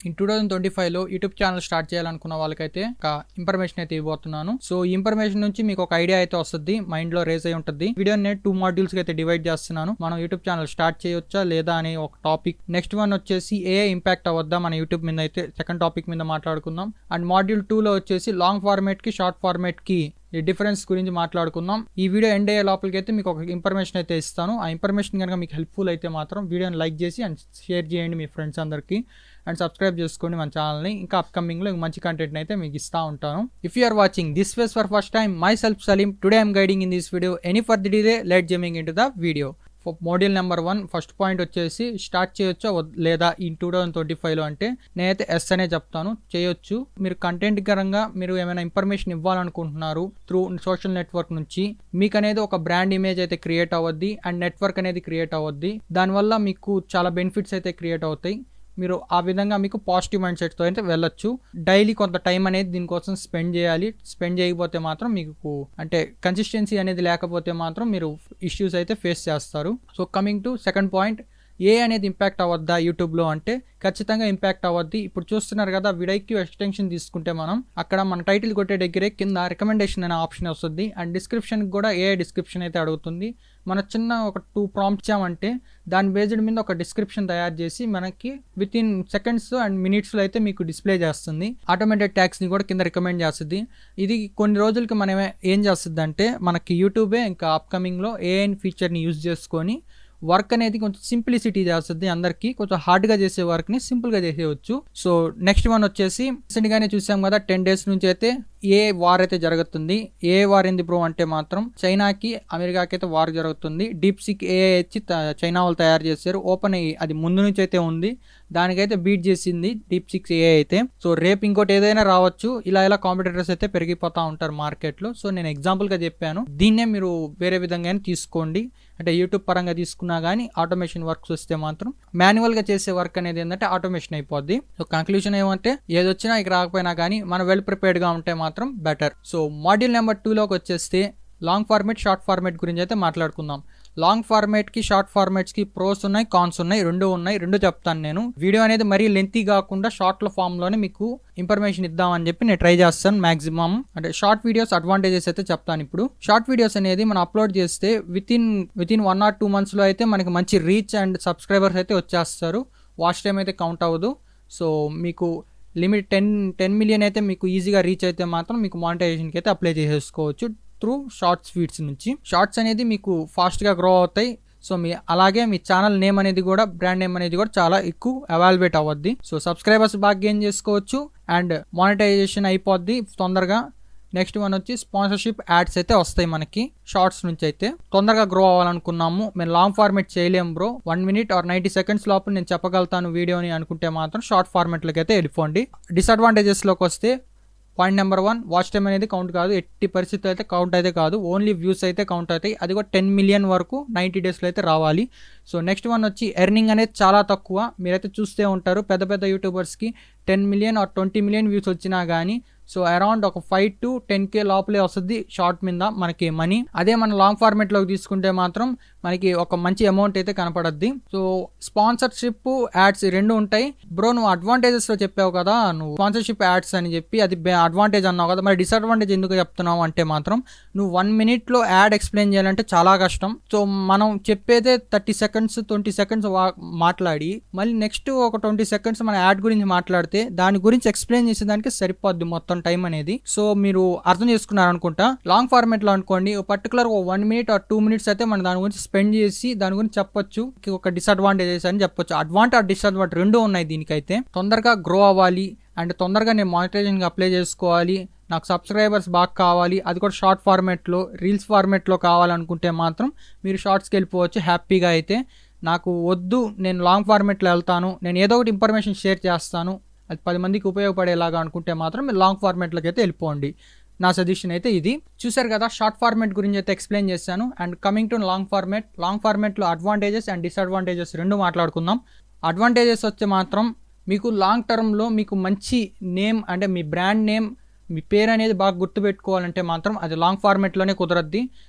In 2025లో YouTube channel start చేయాలనుకున్న వాళ్ళకైతే ఒక ఇన్ఫర్మేషన్ అయితే ఇవ్వబోతున్నాను. సో ఈ ఇన్ఫర్మేషన్ నుంచి మీకు ఒక ఐడియా అయితే వస్తుంది, మైండ్ లో రేజ్ అయి ఉంటుంది. వీడియోని నేను 2 మాడ్యూల్స్ కి అయితే డివైడ్ చేస్తున్నాను. మనం యూట్యూబ్ ఛానల్ స్టార్ట్ చేయొచ్చా లేదా అనే ఒక టాపిక్. నెక్స్ట్ వన్ వచ్చేసి ఏ ఇంపాక్ట్ అవద్దా మన యూట్యూబ్ మీద అయితే సెకండ్ టాపిక్ మీద మాట్లాడుకుందాం. అండ్ మాడ్యూల్ 2లో వచ్చేసి లాంగ్ ఫార్మేట్ కి షార్ట్ ఫార్మేట్ కి ఈ డిఫరెన్స్ గురించి మాట్లాడుకుందాం. ఈ వీడియో ఎండ్ అయ్యే లోపలికి అయితే మీకు ఒక ఇన్ఫర్మేషన్ అయితే ఇస్తాను. ఆ ఇన్ఫర్మేషన్ కనుక మీకు హెల్ప్ఫుల్ అయితే మాత్రం వీడియోని లైక్ చేసి అండ్ షేర్ చేయండి మీ ఫ్రెండ్స్ అందరికీ. అండ్ సబ్స్క్రైబ్ చేసుకోండి మన ఛానల్ని. ఇంకా అప్కమింగ్లో మంచి కంటెంట్ అయితే మీకు ఇస్తూ ఉంటాను. If you are watching this face for first time, my self Saleem. Today I'm guiding in this video. Any for the delay, let jumping into the video. Module number 1 first point వచ్చేసి start చేయొచ్చా లేదా ఈ 2025లో అంటే నేనైతే yes అనే చెప్తాను. చేయొచ్చు. మీరు కంటెంట్ పరంగా మీరు ఏమైనా ఇన్ఫర్మేషన్ ఇవ్వాలనుకుంటున్నారు త్రూ సోషల్ నెట్వర్క్ నుంచి, మీకు అనేది ఒక బ్రాండ్ ఇమేజ్ అయితే క్రియేట్ అవ్వద్ది అండ్ నెట్వర్క్ అనేది క్రియేట్ అవ్వద్ది. దానివల్ల మీకు చాలా బెనిఫిట్స్ అయితే క్రియేట్ అవుతాయి. మీరు ఆ విధంగా మీకు పాజిటివ్ మైండ్ సెట్తో అయితే వెళ్ళొచ్చు. డైలీ కొంత టైం అనేది దీనికోసం స్పెండ్ చేయాలి. స్పెండ్ చేయకపోతే మాత్రం మీకు అంటే కన్సిస్టెన్సీ అనేది లేకపోతే మాత్రం మీరు ఇష్యూస్ అయితే ఫేస్ చేస్తారు. So coming to second point, ఏ అనేది ఇంపాక్ట్ అవ్వద్దా యూట్యూబ్లో అంటే ఖచ్చితంగా ఇంపాక్ట్ అవ్వద్ది. ఇప్పుడు చూస్తున్నారు కదా, విడైక్యూ ఎక్స్టెన్షన్ తీసుకుంటే మనం అక్కడ మన టైటిల్ కొట్టే దగ్గరే కింద రికమెండేషన్ అనే ఆప్షన్ వస్తుంది అండ్ డిస్క్రిప్షన్కి కూడా ఏ డిస్క్రిప్షన్ అయితే అడుగుతుంది. మన చిన్న ఒక 2 ప్రాంప్ట్ ఇచ్చామంటే దాని బేస్డ్ మీద ఒక డిస్క్రిప్షన్ తయారు చేసి మనకి విత్ ఇన్ సెకండ్స్ అండ్ మినిట్స్లో అయితే మీకు డిస్ప్లే చేస్తుంది. ఆటోమేటెడ్ ట్యాగ్స్ని కూడా కింద రికమెండ్ చేస్తుంది. ఇది కొన్ని రోజులకి మనం ఏం చేస్తుంది అంటే మనకి యూట్యూబే ఇంకా అప్కమింగ్లో ఏఐ ఫీచర్ని యూజ్ చేసుకొని వర్క్ అనేది కొంచెం సింప్లిసిటీ చేస్తుంది. అందరికీ కొంచెం హార్డ్గా చేసే వర్క్ని సింపుల్గా చేసేయచ్చు. సో నెక్స్ట్ వన్ వచ్చేసి రీసెంట్గానే చూసాం కదా, 10 days నుంచి అయితే ఏ వార్ అయితే జరుగుతుంది. ఏ వార్ ఏంది బ్రో అంటే మాత్రం చైనాకి అమెరికాకి అయితే వార్ జరుగుతుంది. డీప్ సీక్ ఏఐ వచ్చి చైనా వాళ్ళు తయారు చేశారు. ఓపెన్ అది ముందు నుంచి అయితే ఉంది, దానికైతే బీట్ చేసింది డీప్ సీక్ ఏఐ అయితే. సో రేపు ఇంకోటి ఏదైనా రావచ్చు. ఇలా కాంపిటీటర్స్ అయితే పెరిగిపోతూ ఉంటారు మార్కెట్లో. సో నేను ఎగ్జాంపుల్గా చెప్పాను, దీన్నే మీరు వేరే విధంగానే తీసుకోండి. అంటే యూట్యూబ్ పరంగా తీసుకున్నా కానీ ఆటోమేషన్ వర్క్స్ వస్తే మాత్రం మాన్యువల్గా చేసే వర్క్ అనేది ఏంటంటే ఆటోమేషన్ అయిపోద్ది. సో కంక్లూజన్ ఏమంటే ఏదొచ్చినా ఇక రాకపోయినా కానీ మనం వెల్ ప్రిపేర్డ్గా ఉంటే మాత్రం బెటర్. సో మాడ్యూల్ నెంబర్ 2లోకి వచ్చేస్తే లాంగ్ ఫార్మేట్ షార్ట్ ఫార్మేట్ గురించి అయితే మాట్లాడుకుందాం. లాంగ్ ఫార్మేట్కి షార్ట్ ఫార్మేట్స్కి ప్రోస్ ఉన్నాయి, కాన్స్ ఉన్నాయి, రెండు చెప్తాను నేను. వీడియో అనేది మరీ లెంతీ కాకుండా షార్ట్ల ఫామ్లోనే మీకు ఇన్ఫర్మేషన్ ఇద్దామని చెప్పి నేను ట్రై చేస్తాను మ్యాక్సిమం. అంటే షార్ట్ వీడియోస్ అడ్వాంటేజెస్ అయితే చెప్తాను ఇప్పుడు. షార్ట్ వీడియోస్ అనేది మనం అప్లోడ్ చేస్తే విత్ ఇన్ 1 or 2 monthsలో అయితే మనకి మంచి రీచ్ అండ్ సబ్స్క్రైబర్స్ అయితే వచ్చేస్తారు. వాచ్ టైం అయితే కౌంట్ అవ్వదు. సో మీకు లిమిట్ 10 million అయితే మీకు ఈజీగా రీచ్ అయితే మాత్రం మీకు మానిటైజేషన్కి అయితే అప్లై చేసేసుకోవచ్చు త్రూ షార్ట్స్ ఫీడ్స్ నుంచి. షార్ట్స్ అనేది మీకు ఫాస్ట్గా గ్రో అవుతాయి. సో అలాగే మీ ఛానల్ నేమ్ అనేది కూడా, బ్రాండ్ నేమ్ అనేది కూడా చాలా ఎక్కువ ఎవాల్యుయేట్ అవ్వద్ది. సో సబ్స్క్రైబర్స్ బాగా గెయిన్ చేసుకోవచ్చు అండ్ మానిటైజేషన్ అయిపోద్ది తొందరగా. నెక్స్ట్ వన్ వచ్చి స్పాన్సర్షిప్ యాడ్స్ అయితే వస్తాయి మనకి షార్ట్స్ నుంచి. అయితే తొందరగా గ్రో అవ్వాలనుకున్నాము, మేము లాంగ్ ఫార్మేట్ చేయలేము బ్రో, 1 minute or 90 seconds లోపల నేను చెప్పగలుగుతాను వీడియోని అనుకుంటే మాత్రం షార్ట్ ఫార్మేట్లోకి అయితే వెళ్ళిపోండి. డిసడ్వాంటేజెస్లోకి వస్తే పాయింట్ నెంబర్ 1, వాచ్ టైం అనేది కౌంట్ కాదు. ఎట్టి పరిస్థితి అయితే కౌంట్ అయితే కాదు. ఓన్లీ వ్యూస్ అయితే కౌంట్ అవుతాయి. అది కూడా 10 million వరకు 90 daysలో అయితే రావాలి. సో నెక్స్ట్ వన్ వచ్చి ఎర్నింగ్ అనేది చాలా తక్కువ. మీరైతే చూస్తే ఉంటారు పెద్ద యూట్యూబర్స్కి 10 million or 20 million వ్యూస్ వచ్చినా కానీ సో అరౌండ్ ఒక 5 to 10K లోపలే వస్తుంది షార్ట్ మీద మనకి మనీ. అదే మన లాంగ్ ఫార్మేట్లోకి తీసుకుంటే మాత్రం మనకి ఒక మంచి అమౌంట్ అయితే కనపడద్ది. సో స్పాన్సర్షిప్ యాడ్స్ రెండు ఉంటాయి. బ్రో నువ్వు అడ్వాంటేజెస్లో చెప్పావు కదా, నువ్వు స్పాన్సర్షిప్ యాడ్స్ అని చెప్పి అది అడ్వాంటేజ్ అన్నావు కదా, మరి డిసడ్వాంటేజ్ ఎందుకు చెప్తున్నావు అంటే మాత్రం నువ్వు 1 minuteలో యాడ్ ఎక్స్ప్లెయిన్ చేయాలంటే చాలా కష్టం. సో మనం చెప్పేదే 30 seconds 20 seconds మాట్లాడి మళ్ళీ నెక్స్ట్ ఒక 20 seconds మన యాడ్ గురించి మాట్లాడితే దాని గురించి ఎక్స్ప్లెయిన్ చేసేదానికి సరిపోద్ది మొత్తం టైం అనేది. సో మీరు అర్థం చేసుకున్నారు అనుకుంటా. లాంగ్ ఫార్మేట్ లో అనుకోండి పర్టికులర్ 1 minute or 2 minutes అయితే మనం దాని గురించి స్పెండ్ చేసి దాని గురించి చెప్పొచ్చు. ఒక డిసడ్వాంటేజెస్ అని చెప్పొచ్చు. అడ్వాంటేజ్ డిసడ్వాంటేజ్ రెండు ఉన్నాయి దీనికైతే. తొందరగా గ్రో అవ్వాలి అండ్ తొందరగా నేను మానిటైజేషన్కి అప్లై చేసుకోవాలి, నాకు సబ్స్క్రైబర్స్ బాగా కావాలి, అది కూడా షార్ట్ ఫార్మేట్లో రీల్స్ ఫార్మేట్లో కావాలనుకుంటే మాత్రం మీరు షార్ట్స్కి వెళ్ళిపోవచ్చు హ్యాపీగా. అయితే నాకు వద్దు, నేను లాంగ్ ఫార్మేట్లో వెళ్తాను, నేను ఏదో ఒకటి ఇన్ఫర్మేషన్ షేర్ చేస్తాను, అది 10 మందికి ఉపయోగపడేలాగా అనుకుంటే మాత్రం మీరు లాంగ్ ఫార్మేట్లోకి అయితే వెళ్ళిపోండి. నా సజెషన్ అయితే ఇది. చూసారు కదా, షార్ట్ ఫార్మేట్ గురించి అయితే ఎక్స్ప్లెయిన్ చేశాను. అండ్ కమింగ్ టు లాంగ్ ఫార్మేట్లో అడ్వాంటేజెస్ అండ్ డిసడ్వాంటేజెస్ రెండు మాట్లాడుకుందాం. అడ్వాంటేజెస్ వచ్చే మాత్రం మీకు లాంగ్ టర్మ్లో మీకు మంచి నేమ్ అంటే మీ బ్రాండ్ నేమ్, మీ పేరు అనేది బాగా గుర్తుపెట్టుకోవాలంటే మాత్రం అది లాంగ్ ఫార్మేట్లోనే కుదరద్ది.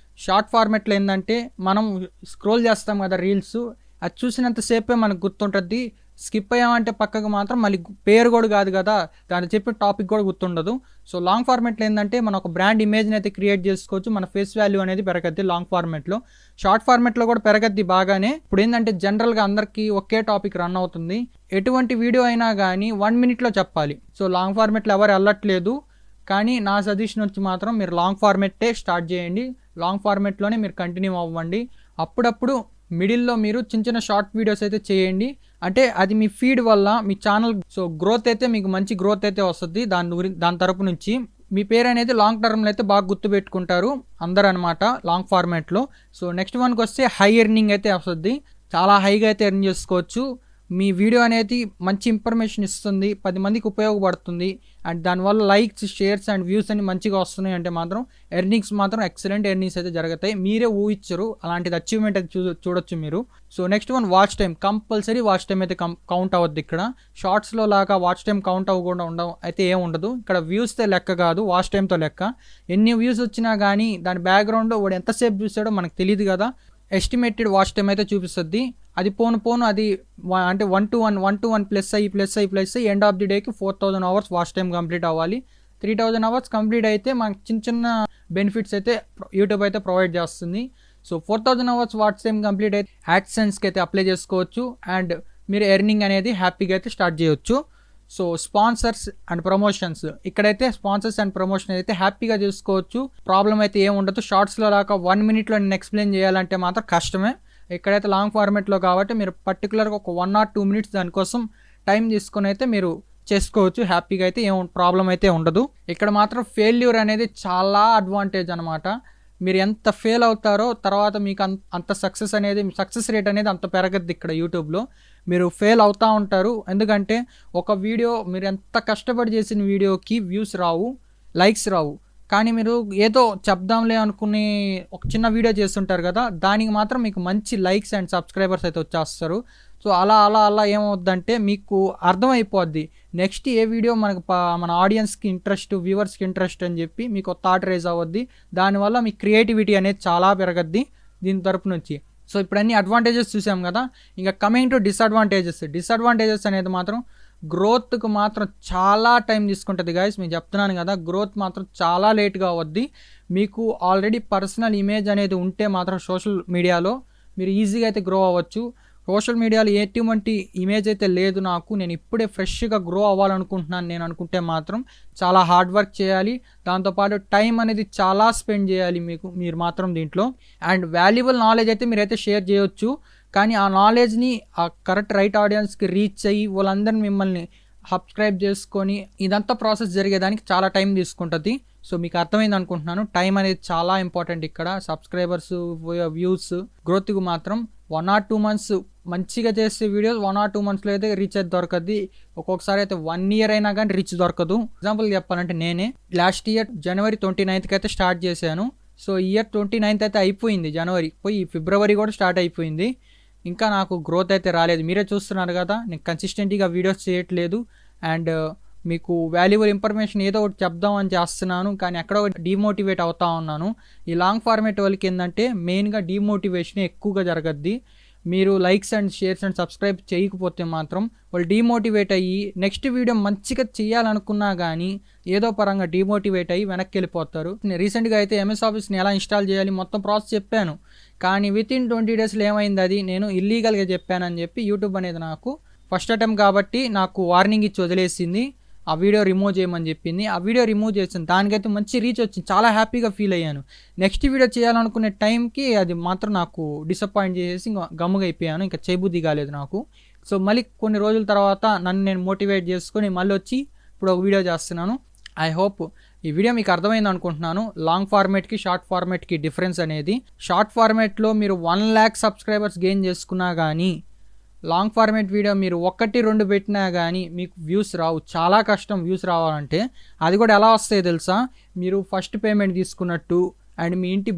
షార్ట్ ఫార్మేట్లో ఏంటంటే మనం స్క్రోల్ చేస్తాం కదా రీల్స్, అది చూసినంతసేపే మనకు గుర్తుంటుంది. స్కిప్ అయ్యామంటే పక్కకు మాత్రం మళ్ళీ పేరు కూడా కాదు కదా, దాన్ని చెప్పిన టాపిక్ కూడా గుర్తుండదు. సో లాంగ్ ఫార్మాట్లో ఏంటంటే మనం ఒక బ్రాండ్ ఇమేజ్ని అయితే క్రియేట్ చేసుకోవచ్చు, మన ఫేస్ వాల్యూ అనేది పెరగద్ది లాంగ్ ఫార్మాట్లో. షార్ట్ ఫార్మాట్లో కూడా పెరగద్ది బాగానే. ఇప్పుడు ఏంటంటే జనరల్గా అందరికీ ఒకే టాపిక్ రన్ అవుతుంది, ఎటువంటి వీడియో అయినా కానీ 1 minute చెప్పాలి. సో లాంగ్ ఫార్మాట్లో ఎవరు వెళ్ళట్లేదు, కానీ నా సజెషన్ వచ్చి మాత్రం మీరు లాంగ్ ఫార్మాటే స్టార్ట్ చేయండి, లాంగ్ ఫార్మాట్లోనే మీరు కంటిన్యూ అవ్వండి. అప్పుడప్పుడు మిడిల్లో మీరు చిన్న చిన్న షార్ట్ వీడియోస్ అయితే చేయండి, అంటే అది మీ ఫీడ్ వల్ల మీ ఛానల్ సో గ్రోత్ అయితే మీకు మంచి గ్రోత్ అయితే వస్తుంది. దాని తరపు నుంచి మీ పేరు అనేది లాంగ్ టర్మ్లో అయితే బాగా గుర్తుపెట్టుకుంటారు అందరూ అనమాట లాంగ్ ఫార్మాట్లో. సో నెక్స్ట్ వన్కి వస్తే హై ఎర్నింగ్ అయితే వస్తుంది, చాలా హైగా అయితే ఎర్న్ చేసుకోవచ్చు. మీ వీడియో అనేది మంచి ఇన్ఫర్మేషన్ ఇస్తుంది, 10 మందికి ఉపయోగపడుతుంది, అండ్ దానివల్ల లైక్స్, షేర్స్ అండ్ వ్యూస్ అన్ని మంచిగా వస్తున్నాయి అంటే మాత్రం ఎర్నింగ్స్ మాత్రం ఎక్సలెంట్ ఎర్నింగ్స్ అయితే జరుగుతాయి. మీరే ఊహించరు అలాంటిది అచీవ్మెంట్ అయితే చూడొచ్చు మీరు. So next one watch time. Compulsory watch time అయితే కౌంట్ అవ్వద్దు. ఇక్కడ షార్ట్స్లో లాగా వాచ్ టైం కౌంట్ అవ్వకుండా అయితే ఏం ఉండదు. ఇక్కడ వ్యూస్తో లెక్క కాదు, వాచ్ టైంతో లెక్క. ఎన్ని వ్యూస్ వచ్చినా కానీ దాని బ్యాక్గ్రౌండ్ వాడు ఎంతసేపు చూసాడో మనకు తెలియదు కదా, ఎస్టిమేటెడ్ వాచ్ టైం అయితే చూపిస్తుంది. అది పోను అది అంటే 1 to 1 ప్లస్ అయ్యి ఎండ్ ఆఫ్ ది డేకి 4000 hours వాచ్ టైం కంప్లీట్ అవ్వాలి. 3000 hours కంప్లీట్ అయితే మనకి చిన్న బెనిఫిట్స్ అయితే యూట్యూబ్ అయితే ప్రొవైడ్ చేస్తుంది. So 4000 hours watch time complete అయితే యాడ్సెన్స్కి అయితే అప్లై చేసుకోవచ్చు, అండ్ మీరు ఎర్నింగ్ అనేది హ్యాపీగా అయితే స్టార్ట్ చేయొచ్చు. సో స్పాన్సర్స్ అండ్ ప్రమోషన్స్, ఇక్కడైతే స్పాన్సర్స్ అండ్ ప్రమోషన్ అయితే హ్యాపీగా చేసుకోవచ్చు, ప్రాబ్లం అయితే ఏం ఉండదు. షార్ట్స్లో లాగా 1 minute నేను ఎక్స్ప్లెయిన్ చేయాలంటే మాత్రం కష్టమే. ఇక్కడైతే లాంగ్ ఫార్మాట్లో కాబట్టి మీరు పర్టికులర్గా ఒక 1 or 2 minutes దానికోసం టైం తీసుకొని అయితే మీరు చేసుకోవచ్చు, హ్యాపీగా అయితే ఏం ప్రాబ్లం అయితే ఉండదు. ఇక్కడ మాత్రం ఫెయిల్యూర్ అనేది చాలా అడ్వాంటేజ్ అనమాట. మీరు ఎంత ఫెయిల్ అవుతారో తర్వాత మీకు అంత సక్సెస్ రేట్ అనేది అంత పెరగద్ది. ఇక్కడ యూట్యూబ్లో మీరు ఫెయిల్ అవుతూ ఉంటారు, ఎందుకంటే ఒక వీడియో మీరు ఎంత కష్టపడి చేసిన వీడియోకి వ్యూస్ రావు, లైక్స్ రావు, కానీ మీరు ఏదో చెప్దాంలే అనుకుని ఒక చిన్న వీడియో చేస్తుంటారు కదా, దానికి మాత్రం మీకు మంచి లైక్స్ అండ్ సబ్స్క్రైబర్స్ అయితే వచ్చేస్తారు. సో అలా ఏమవుద్దంటే మీకు అర్థమైపోద్ది నెక్స్ట్ ఏ వీడియో మన ఆడియన్స్కి ఇంట్రెస్ట్, వ్యూవర్స్కి ఇంట్రెస్ట్ అని చెప్పి మీకు థాట్ రైజ్ అవ్వద్ది. దానివల్ల మీ క్రియేటివిటీ అనేది చాలా పెరగద్ది దీని తరపు నుంచి. సో ఇప్పుడు అన్ని అడ్వాంటేజెస్ చూసాం కదా, ఇంకా కమింగ్ టు డిసడ్వాంటేజెస్ అనేది మాత్రం గ్రోత్కి మాత్రం చాలా టైం తీసుకుంటుంది గైస్. మీకు చెప్తున్నాను కదా, గ్రోత్ మాత్రం చాలా లేట్గా అవద్ది. మీకు ఆల్రెడీ పర్సనల్ ఇమేజ్ అనేది ఉంటే మాత్రం సోషల్ మీడియాలో మీరు ఈజీగా అయితే గ్రో అవ్వచ్చు. సోషల్ మీడియాలో ఎటువంటి ఇమేజ్ అయితే లేదు నాకు, నేను ఇప్పుడే ఫ్రెష్గా గ్రో అవ్వాలనుకుంటున్నాను నేను అనుకుంటే మాత్రం చాలా హార్డ్ వర్క్ చేయాలి, దాంతోపాటు టైం అనేది చాలా స్పెండ్ చేయాలి మీరు మాత్రం దీంట్లో. అండ్ వాల్యుబుల్ నాలెడ్జ్ అయితే మీరైతే షేర్ చేయొచ్చు, కానీ ఆ నాలెడ్జ్ని ఆ కరెక్ట్ రైట్ ఆడియన్స్కి రీచ్ అయ్యి వాళ్ళందరినీ మిమ్మల్ని సబ్స్క్రైబ్ చేసుకొని ఇదంతా ప్రాసెస్ జరిగేదానికి చాలా టైం తీసుకుంటుంది. సో మీకు అర్థమైంది అనుకుంటున్నాను, టైం అనేది చాలా ఇంపార్టెంట్ ఇక్కడ. సబ్స్క్రైబర్స్, వ్యూస్ గ్రోత్కి మాత్రం 1 or 2 months మంచిగా చేసే వీడియోస్ 1 or 2 monthsలో అయితే రీచ్ అయితే దొరకద్ది. ఒక్కొక్కసారి అయితే 1 year అయినా కానీ రీచ్ దొరకదు. ఎగ్జాంపుల్ చెప్పాలంటే నేనే లాస్ట్ ఇయర్ January 29th అయితే స్టార్ట్ చేశాను. సో ఇయర్ 29th అయితే అయిపోయింది, జనవరి పోయి ఫిబ్రవరి కూడా స్టార్ట్ అయిపోయింది, ఇంకా నాకు గ్రోత్ అయితే రాలేదు. మీరే చూస్తున్నారు కదా, నేను కన్సిస్టెంట్గా వీడియోస్ చేయట్లేదు, అండ్ మీకు వాల్యుబుల్ ఇన్ఫర్మేషన్ ఏదో ఒకటి చెప్దామని చేస్తున్నాను, కానీ ఎక్కడో డిమోటివేట్ అవుతా ఉన్నాను. ఈ లాంగ్ ఫార్మేట్ వాళ్ళకి ఏంటంటే మెయిన్గా డిమోటివేషన్ ఎక్కువగా జరగద్ది. మీరు likes and shares and subscribe చేయకపోతే మాత్రం వాళ్ళు డిమోటివేట్ అయ్యి నెక్స్ట్ వీడియో మంచిగా చేయాలనుకున్నా కానీ ఏదో పరంగా డిమోటివేట్ అయ్యి వెనక్కి వెళ్ళిపోతారు. నేను రీసెంట్గా అయితే ఎంఎస్ ఆఫీస్ని ఎలా ఇన్స్టాల్ చేయాలి మొత్తం ప్రాసెస్ చెప్పాను, కానీ వితిన్ 20 daysలో ఏమైంది, అది నేను ఇల్లీగల్గా చెప్పానని చెప్పి యూట్యూబ్ అనేది నాకు ఫస్ట్ అటెంప్ట్ కాబట్టి నాకు వార్నింగ్ ఇచ్చి వదిలేసింది, ఆ వీడియో రిమూవ్ చేయమని చెప్పింది. ఆ వీడియో రిమూవ్ చేసింది, దానికైతే మంచి రీచ్ వచ్చింది, చాలా హ్యాపీగా ఫీల్ అయ్యాను. నెక్స్ట్ వీడియో చేయాలనుకునే టైంకి అది మాత్రం నాకు డిసప్పాయింట్ చేసేసి ఇంకా గమ్ముగా అయిపోయాను, ఇంకా చేయబుద్ధి కాలేదు నాకు. సో మళ్ళీ కొన్ని రోజుల తర్వాత నన్ను నేను మోటివేట్ చేసుకొని మళ్ళీ వచ్చి ఇప్పుడు ఒక వీడియో చేస్తున్నాను. ఐ హోప్ ఈ వీడియో మీకు అర్థమైంది అనుకుంటున్నాను. లాంగ్ ఫార్మేట్కి షార్ట్ ఫార్మేట్కి డిఫరెన్స్ అనేది, షార్ట్ ఫార్మేట్లో మీరు 1 lakh సబ్స్క్రైబర్స్ గెయిన్ చేసుకున్నా కానీ లాంగ్ ఫార్మేట్ వీడియో మీరు 1-2 పెట్టినా కానీ మీకు వ్యూస్ రావు, చాలా కష్టం వ్యూస్ రావాలంటే. అది కూడా ఎలా వస్తాయో తెలుసా, మీరు ఫస్ట్ పేమెంట్ తీసుకున్నట్టు అండ్ మీ ఇంటి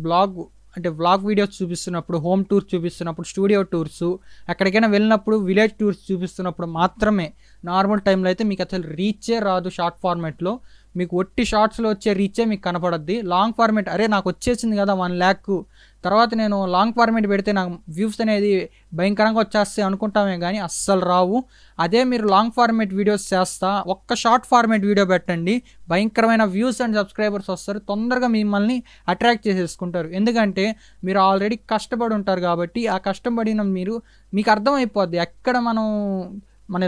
వ్లాగ్ వీడియోస్ చూపిస్తున్నప్పుడు, హోమ్ టూర్స్ చూపిస్తున్నప్పుడు, స్టూడియో టూర్స్, ఎక్కడికైనా వెళ్ళినప్పుడు విలేజ్ టూర్స్ చూపిస్తున్నప్పుడు మాత్రమే. నార్మల్ టైంలో అయితే మీకు అసలు రీచే రాదు షార్ట్ ఫార్మేట్లో. మీకు ఒట్టి షార్ట్స్లో వచ్చే రీచే మీకు కనపడద్ది. లాంగ్ ఫార్మేట్ అరే నాకు వచ్చేసింది కదా 1 lakh, తర్వాత నేను లాంగ్ ఫార్మేట్ పెడితే నాకు వ్యూస్ అనేది భయంకరంగా వచ్చేస్తాయి అనుకుంటామే కానీ అస్సలు రావు. అదే మీరు లాంగ్ ఫార్మేట్ వీడియోస్ చేస్తా ఒక్క షార్ట్ ఫార్మేట్ వీడియో పెట్టండి, భయంకరమైన వ్యూస్ అండ్ సబ్స్క్రైబర్స్ వస్తారు, తొందరగా మిమ్మల్ని అట్రాక్ట్ చేసేసుకుంటారు. ఎందుకంటే మీరు ఆల్రెడీ కష్టపడి ఉంటారు కాబట్టి ఆ కష్టపడిన మీకు అర్థమైపోద్ది ఎక్కడ మనం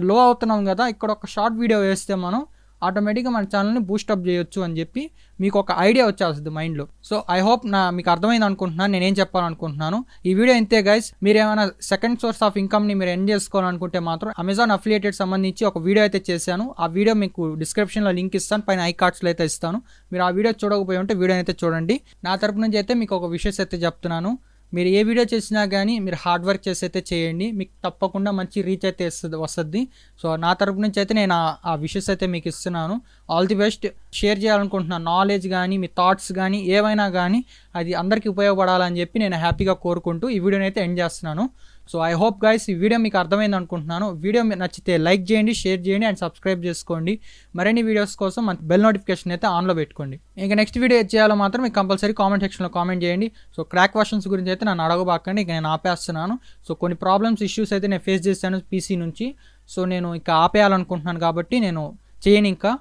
లో అవుతున్నాం కదా, ఇక్కడ ఒక షార్ట్ వీడియో వేస్తే మనం ఆటోమేటిక్గా మన ఛానల్ని బూస్టప్ చేయొచ్చు అని చెప్పి మీకు ఒక ఐడియా వచ్చేస్తుంది మైండ్లో. సో ఐ హోప్ మీకు అర్థమైంది అనుకుంటున్నాను నేనేం చెప్పాలనుకుంటున్నాను. ఈ వీడియో ఇంతే గైస్. మీరు ఏమైనా సెకండ్ సోర్స్ ఆఫ్ ఇన్కమ్ని మీరు ఎర్న్ చేసుకోవాలనుకుంటే మాత్రం అమెజాన్ అఫిలియేటెడ్ సంబంధించి ఒక వీడియో అయితే చేశాను. ఆ వీడియో మీకు డిస్క్రిప్షన్లో లింక్ ఇస్తాను, పైన ఐకార్డ్స్లో అయితే ఇస్తాను. మీరు ఆ వీడియో చూడకపోయి ఉంటే వీడియో అయితే చూడండి. నా తరపు నుంచి అయితే మీకు ఒక విషయం అయితే చెప్తున్నాను, మీరు ఏ వీడియో చేసినా కానీ మీరు హార్డ్ వర్క్ చేసి అయితే చేయండి, మీకు తప్పకుండా మంచి రీచ్ అయితే వస్తుంది. సో నా తరపు నుంచి అయితే నేను ఆ విషెస్ అయితే మీకు ఇస్తున్నాను. All the best. షేర్ చేయాలనుకుంటున్నాను నాలెడ్జ్ కానీ మీ థాట్స్ కానీ ఏవైనా కానీ అది అందరికీ ఉపయోగపడాలని చెప్పి నేను హ్యాపీగా కోరుకుంటూ ఈ వీడియోని అయితే ఎండ్ చేస్తున్నాను. సో ఐ హోప్ గైస్ ఈ వీడియో మీకు అర్థమైంది అనుకుంటున్నాను. వీడియో నచ్చితే లైక్ చేయండి, షేర్ చేయండి అండ్ సబ్స్క్రైబ్ చేసుకోండి. మరిన్ని వీడియోస్ కోసం మన బెల్ నోటిఫికేషన్ అయితే ఆన్లో పెట్టుకోండి. ఇంకా నెక్స్ట్ వీడియో చేయాలో మాత్రం మీకు కంపల్సరీ కామెంట్ సెక్షన్లో కామెంట్ చేయండి. సో క్రాక్ వర్షన్స్ గురించి అయితే నన్ను అడగబాకండి, ఇక నేను ఆపేస్తున్నాను. సో కొన్ని ప్రాబ్లమ్స్ ఇష్యూస్ అయితే నేను ఫేస్ చేశాను పీసీ నుంచి, సో నేను ఇంకా ఆపేయాలనుకుంటున్నాను కాబట్టి నేను చేయను ఇంకా.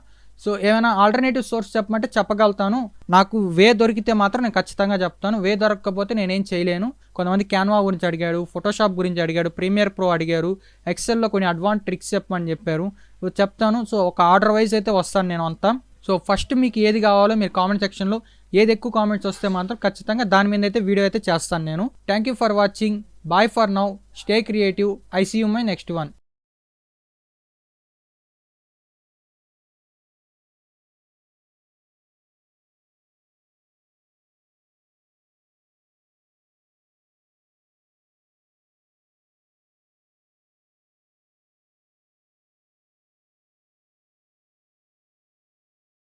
సో ఏమైనా ఆల్టర్నేటివ్ సోర్స్ చెప్పమంటే చెప్పగలుగుతాను, నాకు వే దొరికితే మాత్రం నేను ఖచ్చితంగా చెప్తాను. వే దొరకకపోతే నేనేం చేయలేను. కొంతమంది క్యాన్వా గురించి అడిగాడు, ఫోటోషాప్ గురించి అడిగాడు, ప్రీమియర్ ప్రో అడిగారు, ఎక్సెల్లో కొన్ని అడ్వాన్స్ ట్రిక్స్ చెప్పమని చెప్పారు, చెప్తాను. సో ఒక ఆర్డర్ వైజ్ అయితే వస్తాను నేను అంతా. సో ఫస్ట్ మీకు ఏది కావాలో మీరు కామెంట్ సెక్షన్లో ఏది ఎక్కువ కామెంట్స్ వస్తే మాత్రం ఖచ్చితంగా దాని మీద అయితే వీడియో అయితే చేస్తాను నేను. Thank you for watching. Bye for now. Stay creative. I see you my next one.